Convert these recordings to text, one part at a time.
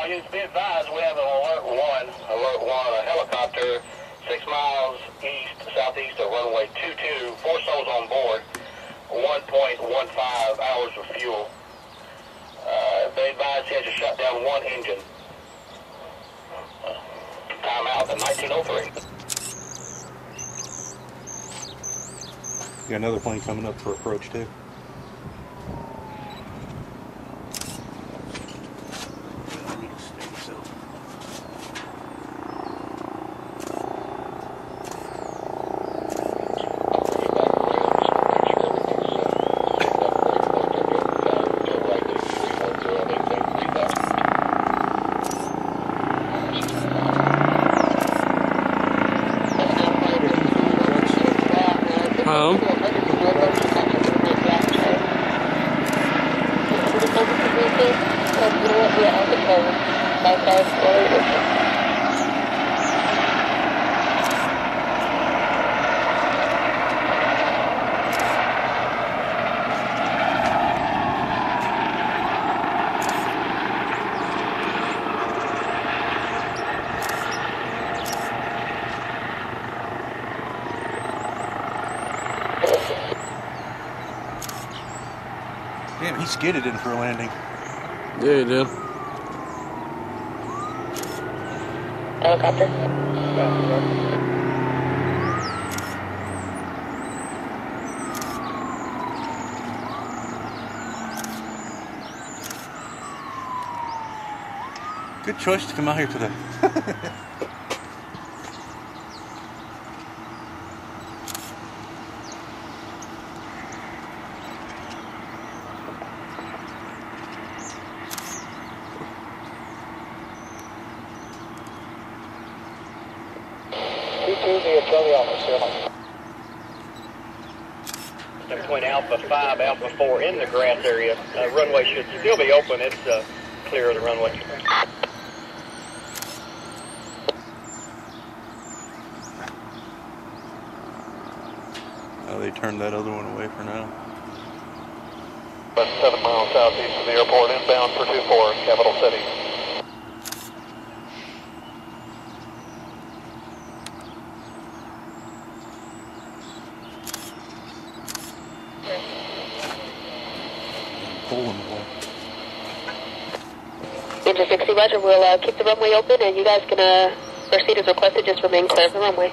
You be advised, we have an alert one, a helicopter 6 miles southeast of runway 22, 4 souls on board, 1.15 hours of fuel. They advised he had to shut down one engine. Time out at 1903. Got another plane coming up for approach too. Damn, he skidded in for a landing. Yeah, he did. Helicopter. Good choice to come out here today. Point Alpha 5, Alpha 4 in the grass area. Runway should still be open. It's clear of the runway. Oh, they turned that other one away for now. 7 miles southeast of the airport, inbound for 24, Capital City. Engine 60, roger. We'll keep the runway open and you guys can proceed as requested. Just remain clear of the runway.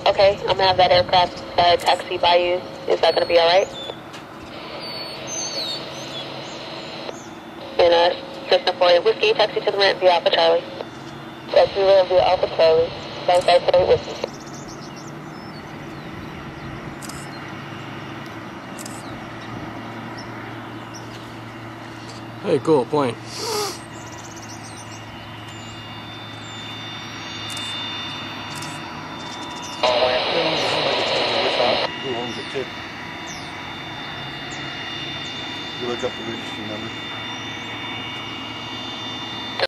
Okay, I'm gonna have that aircraft taxi by you. Is that gonna be alright? And system for you. Whiskey, taxi to the ramp via Alpha Charlie. Taxi ramp via Alpha Charlie. 558 Whiskey. Hey, cool plane. Who owns it too? You look up the registry number.